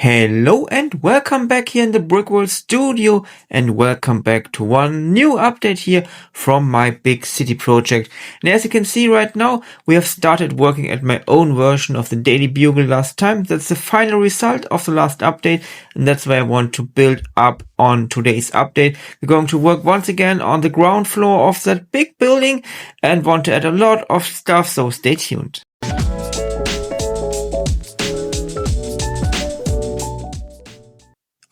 Hello and welcome back here in the Brickworld studio, and welcome back to one new update here from my big city project. And as you can see right now, we have started working at my own version of the Daily Bugle last time. That's the final result of the last update, and that's where I want to build up on today's update. We're going to work once again on the ground floor of that big building and want to add a lot of stuff, so stay tuned.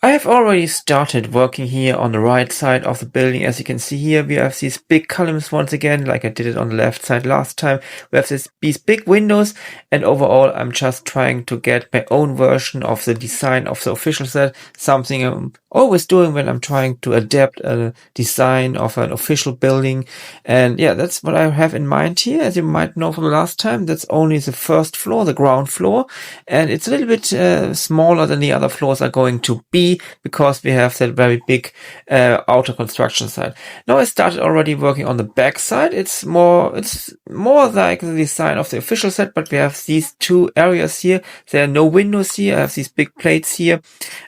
I have already started working here on the right side of the building. As you can see here, we have these big columns once again, like I did it on the left side last time. We have these big windows, and overall I'm just trying to get my own version of the design of the official set, something I'm always doing when I'm trying to adapt a design of an official building. And yeah, that's what I have in mind here. As you might know from the last time, that's only the first floor, the ground floor, and it's a little bit smaller than the other floors are going to be, because we have that very big outer construction site. Now I started already working on the back side. It's more like the design of the official set, but we have these two areas here. There are no windows here. I have these big plates here.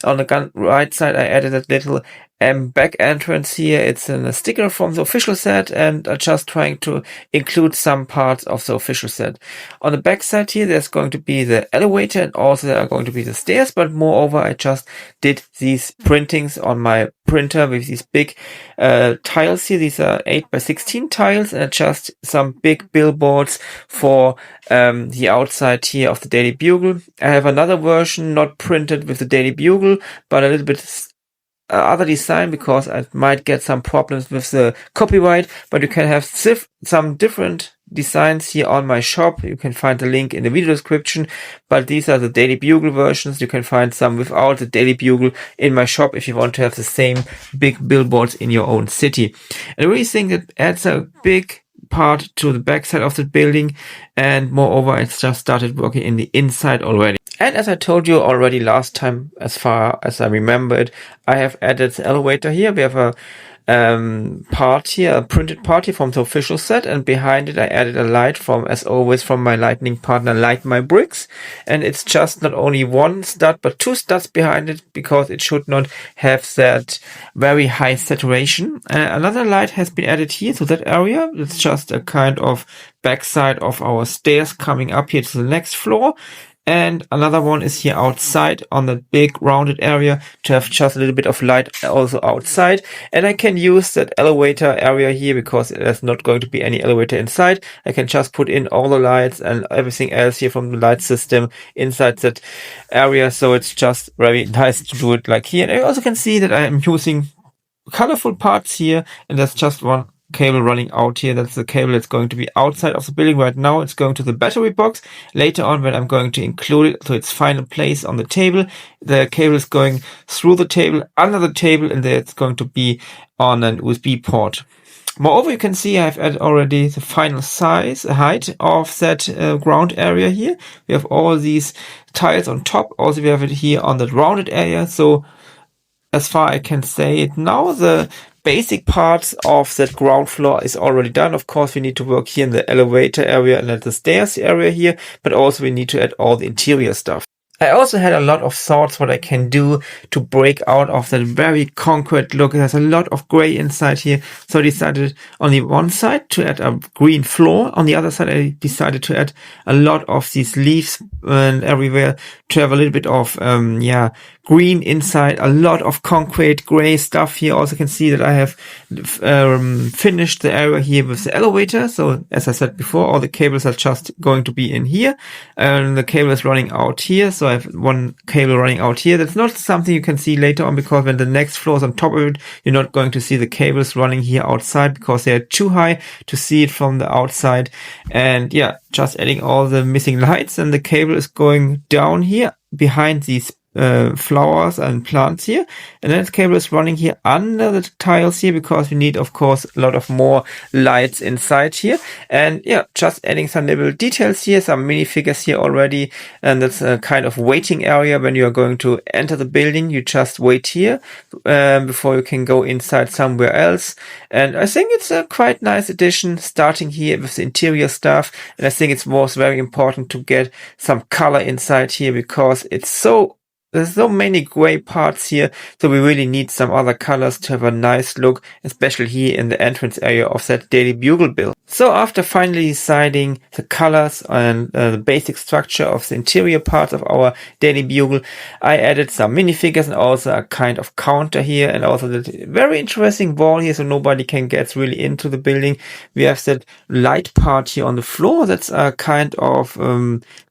On the right side, I added a little back entrance here. It's a sticker from the official set, and I'm just trying to include some parts of the official set. On the back side here, there's going to be the elevator, and also there are going to be the stairs, but moreover, I just did these printings on my printer with these big tiles here. These are 8x16 tiles, and just some big billboards for the outside here of the Daily Bugle. I have another version not printed with the Daily Bugle, but a little bit other design, because I might get some problems with the copyright. But you can have some different designs here on my shop. You can find the link in the video description, but these are the Daily Bugle versions. You can find some without the Daily Bugle in my shop if you want to have the same big billboards in your own city. And I really think that adds a big part to the backside of the building, and moreover, I just started working in the inside already. And as I told you already last time, as far as I remember it, I have added the elevator here. We have a part here, a printed part here from the official set, and behind it I added a light from, as always, from my lightning partner Light My Bricks. And it's just not only one stud but two studs behind it, because it should not have that very high saturation. Another light has been added here to that area. It's just a kind of backside of our stairs coming up here to the next floor. And another one is here outside on the big rounded area to have just a little bit of light also outside. And I can use that elevator area here, because there's not going to be any elevator inside. I can just put in all the lights and everything else here from the light system inside that area. So it's just very nice to do it like here. And I also can see that I am using colorful parts here, and there's just one cable running out here. That's the cable that's going to be outside of the building. Right now it's going to the battery box. Later on, when I'm going to include it to its final place on the table, the cable is going through the table, under the table, and there it's going to be on an USB port. Moreover, you can see I've added already the final height of that ground area here. We have all these tiles on top. Also, we have it here on the rounded area. So as far I can say it now, the basic parts of that ground floor is already done. Of course, we need to work here in the elevator area and at the stairs area here, but also we need to add all the interior stuff. I also had a lot of thoughts what I can do to break out of that very concrete look. There's a lot of gray inside here. So I decided on the one side to add a green floor. On the other side, I decided to add a lot of these leaves and everywhere to have a little bit of, green inside, a lot of concrete gray stuff here. Also can see that I have finished the area here with the elevator. So as I said before, all the cables are just going to be in here, and the cable is running out here. So I have one cable running out here. That's not something you can see later on, because when the next floor is on top of it, you're not going to see the cables running here outside, because they are too high to see it from the outside. And yeah, just adding all the missing lights, and the cable is going down here behind these flowers and plants here, and then the cable is running here under the tiles here, because we need, of course, a lot of more lights inside here. And yeah, just adding some little details here, some minifigures here already, and that's a kind of waiting area. When you are going to enter the building, you just wait here before you can go inside somewhere else. And I think it's a quite nice addition, starting here with the interior stuff. And I think it was very important to get some color inside here, because it's so There's so many gray parts here, so we really need some other colors to have a nice look, especially here in the entrance area of that Daily Bugle build. So after finally deciding the colors and the basic structure of the interior parts of our Daily Bugle, I added some minifigures and also a kind of counter here, and also the very interesting wall here so nobody can get really into the building. We have that light part here on the floor. That's a kind of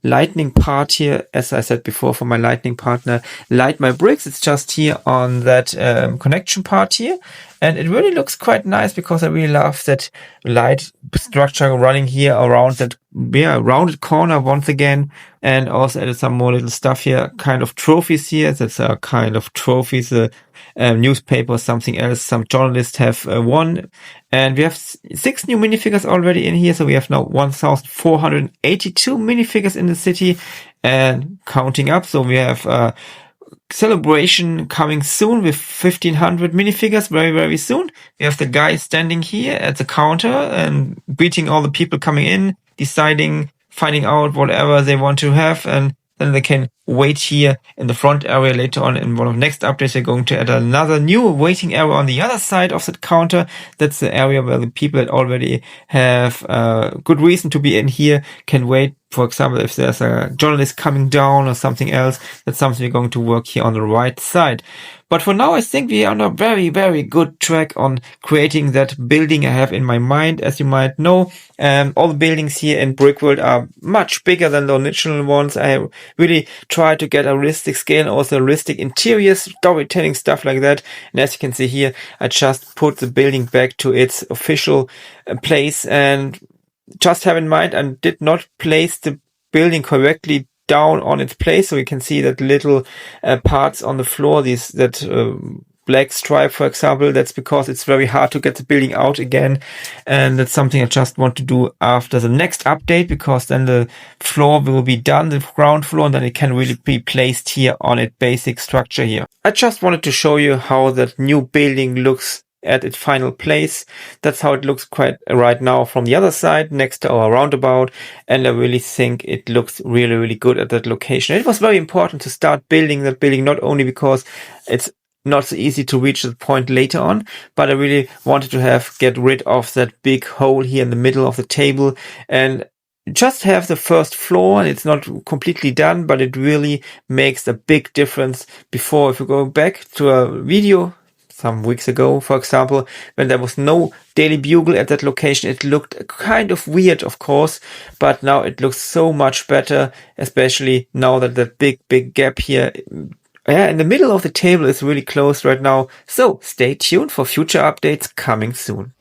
lightning part here, as I said before, for my lightning partner Light My Bricks. It's just here on that connection part here, and it really looks quite nice because I really love that light structure running here around that rounded corner once again. And also added some more little stuff here, kind of trophies here. That's a kind of trophies, newspaper or something else some journalists have won. And we have 6 new minifigures already in here. So we have now 1,482 minifigures in the city and counting up. So we have celebration coming soon with 1,500 minifigures very, very soon. We have the guy standing here at the counter and greeting all the people coming in, deciding, finding out whatever they want to have, and then they can wait here in the front area. Later on in one of the next updates, we're going to add another new waiting area on the other side of that counter. That's the area where the people that already have good reason to be in here can wait. For example, if there's a journalist coming down or something else, that's something we're going to work here on the right side. But for now, I think we are on a very, very good track on creating that building I have in my mind. As you might know, all the buildings here in Brickworld are much bigger than the original ones. I really try to get a realistic scale and also realistic interiors, storytelling, stuff like that. And as you can see here, I just put the building back to its official place, and just have in mind I did not place the building correctly down on its place. So you can see that little parts on the floor, that black stripe, for example. That's because it's very hard to get the building out again. And that's something I just want to do after the next update, because then the floor will be done, the ground floor, and then it can really be placed here on its basic structure here. I just wanted to show you how that new building looks at its final place. That's how it looks quite right now from the other side next to our roundabout, and I really think it looks really, really good at that location. It was very important to start building that building, not only because it's not so easy to reach the point later on, but I really wanted to get rid of that big hole here in the middle of the table and just have the first floor. And it's not completely done, but it really makes a big difference. Before, if you go back to a video some weeks ago, for example, when there was no Daily Bugle at that location, it looked kind of weird, of course, but now it looks so much better, especially now that the big gap here in the middle of the table is really closed right now. So stay tuned for future updates coming soon.